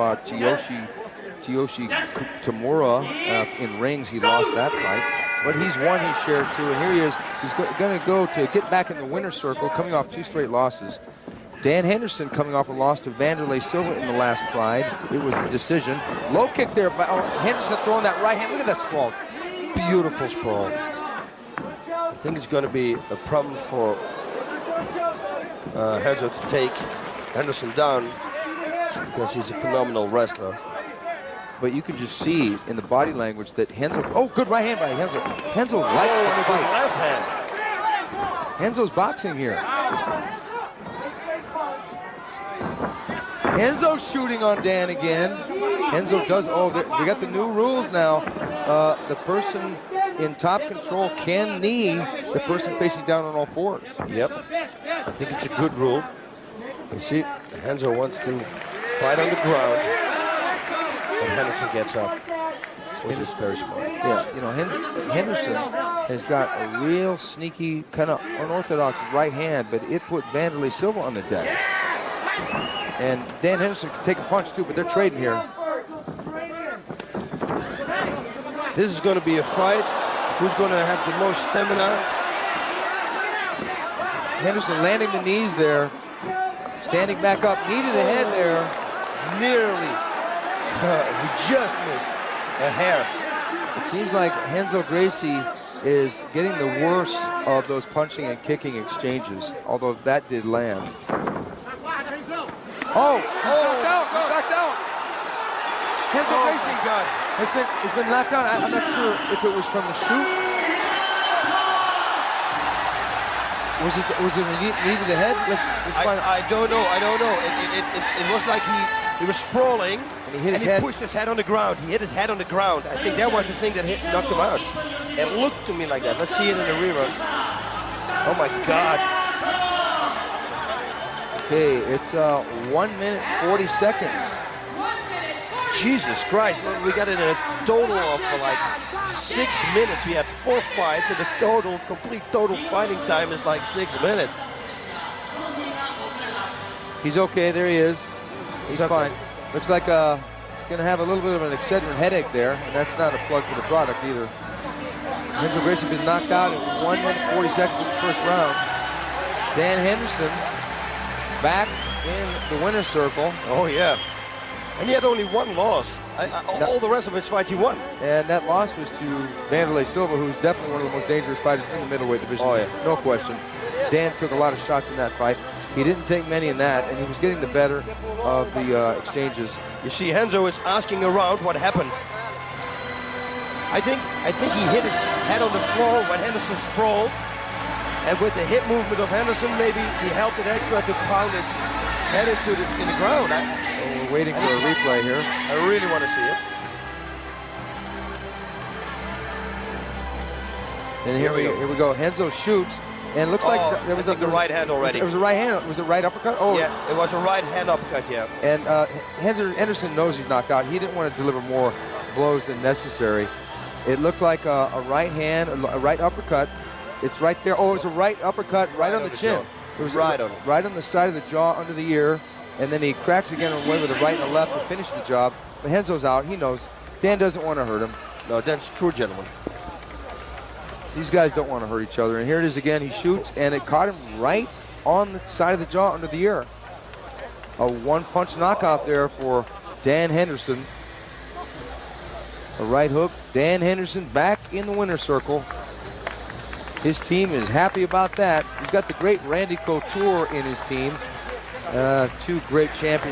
Tyoshi Tamura in rings. He lost that fight, but he's won his share too. And here he is. He's going to go to get back in the winner's circle, coming off 2 straight losses. Dan Henderson coming off a loss to Vanderlei Silva in the last fight. It was a decision. Low kick there by Henderson throwing that right hand. Look at that sprawl. Beautiful sprawl. I think it's going to be a problem for Renzo to take Henderson down because he's a phenomenal wrestler. But you can just see in the body language that Renzo. Oh, good right hand by Renzo. Renzo likes the fight. Left hand. Renzo's boxing here. Renzo's shooting on Dan again. Renzo does. Oh, we got the new rules now. The person in top control can knee the person facing down on all fours. Yep. I think it's a good rule. You see, Renzo wants to fight on the ground, and Henderson gets up, which is very smart. Yeah, you know, Henderson has got a real sneaky, kind of unorthodox right hand, but it put Vanderlei Silva on the deck. And Dan Henderson can take a punch too, but they're trading here. This is going to be a fight. Who's going to have the most stamina? Henderson landing the knees there. Standing back up, knee to the head there. Nearly. He just missed a hair. It seems like Renzo Gracie is getting the worst of those punching and kicking exchanges, although that did land. Oh, knocked out, knocked out. Renzo Gracie has been knocked out. I'm not sure if it was from the shoot. Was it a knee to the head? Let's find out. I don't know. It was like he was sprawling and he pushed his head on the ground. He hit his head on the ground. I think that was the thing that knocked him out. It looked to me like that. Let's see it in the rerun. Oh my God. Okay, it's 1 minute 40 seconds. Jesus Christ, we got it in a total of like 6 minutes. We had 4 fights, and the complete total fighting time is like 6 minutes. He's okay, there he is. He's fine. Looks like he's gonna have a little bit of an Excedrin headache there, and that's not a plug for the product either. Renzo Gracie has been knocked out in 1 minute 40 seconds in the first round. Dan Henderson back in the winner's circle. Oh yeah. And he had only 1 loss. All the rest of his fights he won. And that loss was to Vanderlei Silva, who's definitely one of the most dangerous fighters in the middleweight division. Oh, yeah. No question. Dan took a lot of shots in that fight. He didn't take many in that, and he was getting the better of the exchanges. You see, Renzo is asking around what happened. I think he hit his head on the floor when Henderson sprawled. And with the hip movement of Henderson, maybe he helped it extra to pound his head into in the ground. We're waiting for a replay here. I really want to see it. And here we go. Renzo shoots, and it looks like there was the right hand already. It was a right hand. Was it right uppercut? Oh, yeah, it was a right hand uppercut. Yeah. And Henderson knows he's knocked out. He didn't want to deliver more blows than necessary. It looked like a right hand, a right uppercut. It's right there. Oh, it was a right uppercut right on the chin. It was right on the side of the jaw, under the ear, and then he cracks again away with the right and the left to finish the job. But Renzo's out. He knows. Dan doesn't want to hurt him. No, Dan's a true gentleman. These guys don't want to hurt each other. And here it is again. He shoots, and it caught him right on the side of the jaw, under the ear. A one-punch knockout there for Dan Henderson. A right hook. Dan Henderson back in the winner's circle. His team is happy about that. He's got the great Randy Couture in his team. 2 great champions.